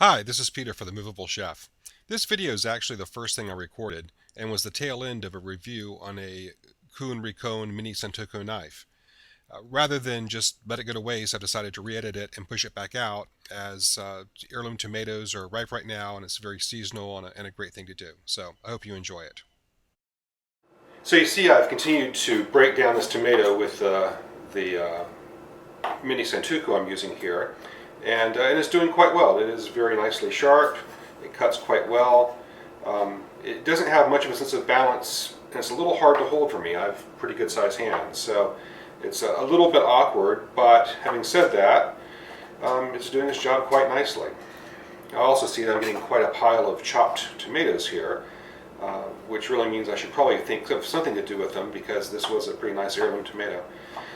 Hi, this is Peter for The Movable Chef. This video is actually the first thing I recorded and was the tail end of a review on a Kuhn Rikon mini Santoku knife. Rather than just let it go to waste, I've decided to re-edit it and push it back out as heirloom tomatoes are ripe right now and it's very seasonal and a great thing to do. So I hope you enjoy it. So you see I've continued to break down this tomato with the mini Santoku I'm using here. And it's doing quite well. It is very nicely sharp. It cuts quite well. It doesn't have much of a sense of balance, and it's a little hard to hold for me. I have pretty good sized hands, so it's a little bit awkward, but having said that, it's doing its job quite nicely. I also see that I'm getting quite a pile of chopped tomatoes here, which really means I should probably think of something to do with them because this was a pretty nice heirloom tomato.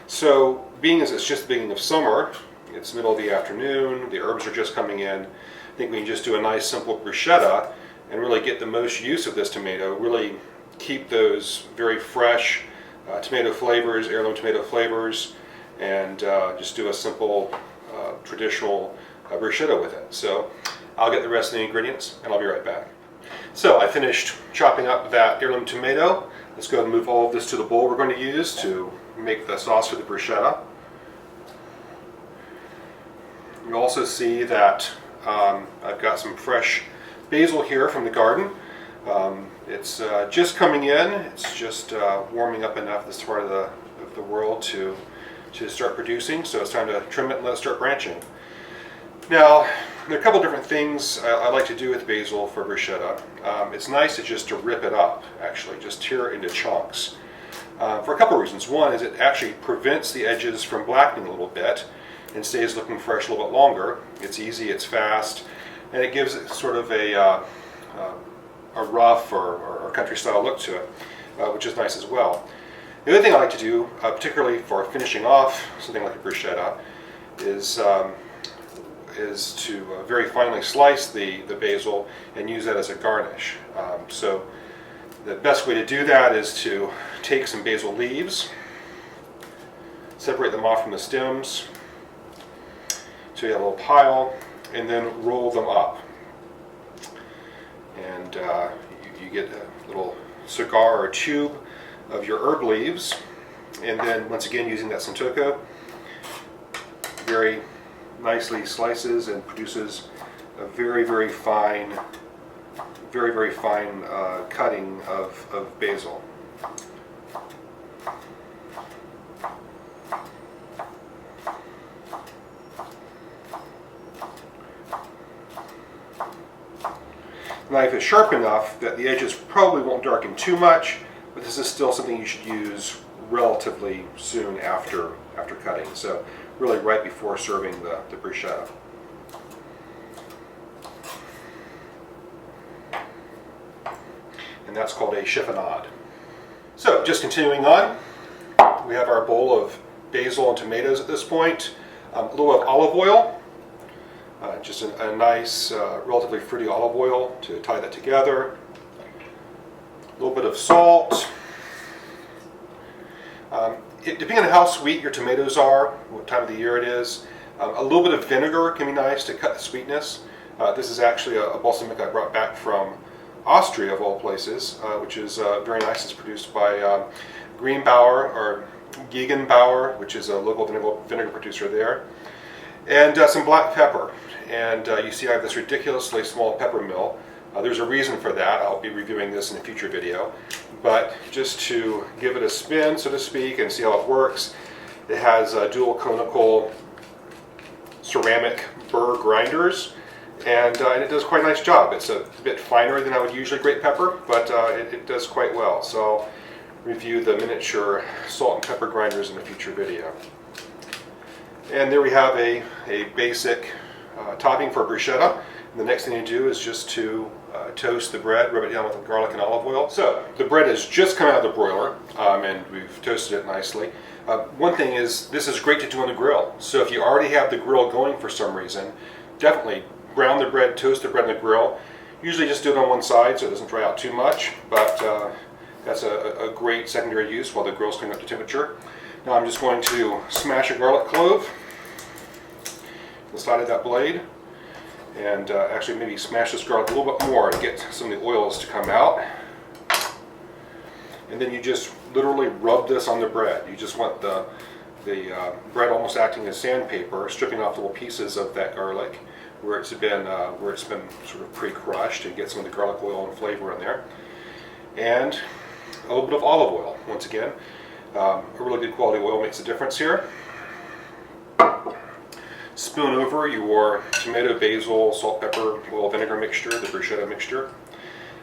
So, being as it's just the beginning of summer, it's middle of the afternoon, the herbs are just coming in, I think we can just do a nice simple bruschetta and really get the most use of this tomato, really keep those very fresh tomato flavors, heirloom tomato flavors, and just do a simple traditional bruschetta with it. So I'll get the rest of the ingredients and I'll be right back. So I finished chopping up that heirloom tomato. Let's go and move all of this to the bowl we're going to use to make the sauce for the bruschetta. You also see that I've got some fresh basil here from the garden. It's just coming in. It's just warming up enough this part of the world to start producing. So it's time to trim it and let it start branching. Now, there are a couple different things I like to do with basil for bruschetta. It's nice to rip it up, actually, just tear it into chunks. For a couple reasons. One is it actually prevents the edges from blackening a little bit and stays looking fresh a little bit longer. It's easy, it's fast, and it gives it sort of a rough or country style look to it, which is nice as well. The other thing I like to do, particularly for finishing off something like a bruschetta, is to very finely slice the basil and use that as a garnish. So the best way to do that is to take some basil leaves, separate them off from the stems, so you have a little pile, and then roll them up. And you get a little cigar or tube of your herb leaves, and then once again using that Santoku, very nicely slices and produces a very fine cutting of basil. The knife is sharp enough that the edges probably won't darken too much, but this is still something you should use relatively soon after cutting. So really right before serving the bruschetta. And that's called a chiffonade. So just continuing on, we have our bowl of basil and tomatoes at this point, a little bit of olive oil. Just a nice, relatively fruity olive oil to tie that together. A little bit of salt. Depending on how sweet your tomatoes are, what time of the year it is, a little bit of vinegar can be nice to cut the sweetness. This is actually a balsamic I brought back from Austria, of all places, which is very nice. It's produced by Greenbauer, or Gegenbauer, which is a local vinegar producer there. And some black pepper. And you see I have this ridiculously small pepper mill. There's a reason for that. I'll be reviewing this in a future video. But just to give it a spin, so to speak, and see how it works, it has dual conical ceramic burr grinders, and it does quite a nice job. It's a bit finer than I would usually grate pepper, but it does quite well. So I'll review the miniature salt and pepper grinders in a future video. And there we have a basic topping for bruschetta. And the next thing to do is just to toast the bread, rub it down with garlic and olive oil. So the bread has just come out of the broiler, and we've toasted it nicely. One thing is, this is great to do on the grill. So if you already have the grill going for some reason, definitely brown the bread, toast the bread on the grill. Usually just do it on one side so it doesn't dry out too much, but that's a great secondary use while the grill's coming up to temperature. Now I'm just going to smash a garlic clove on the side of that blade, and actually maybe smash this garlic a little bit more to get some of the oils to come out. And then you just literally rub this on the bread. You just want the bread almost acting as sandpaper, stripping off little pieces of that garlic where it's been sort of pre-crushed, and get some of the garlic oil and flavor in there. And a little bit of olive oil. Once again, a really good quality oil makes a difference here. Spoon over your tomato, basil, salt, pepper, oil, vinegar mixture, the bruschetta mixture.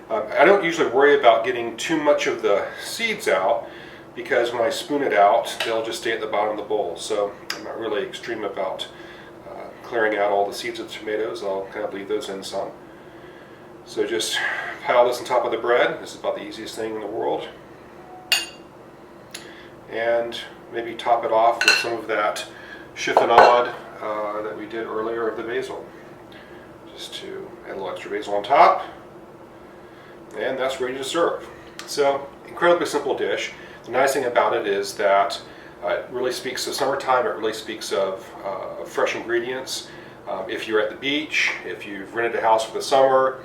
I don't usually worry about getting too much of the seeds out, because when I spoon it out, they'll just stay at the bottom of the bowl. So I'm not really extreme about clearing out all the seeds of the tomatoes. I'll kind of leave those in some. So just pile this on top of the bread. This is about the easiest thing in the world. And maybe top it off with some of that chiffonade that we did earlier of the basil. Just to add a little extra basil on top. And that's ready to serve. So, incredibly simple dish. The nice thing about it is that it really speaks of summertime. It really speaks of fresh ingredients. If you're at the beach, if you've rented a house for the summer,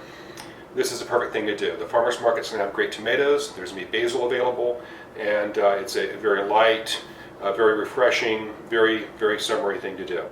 this is the perfect thing to do. The farmer's market's going to have great tomatoes. There's going to be basil available, and it's a very light, very refreshing, very, very summery thing to do.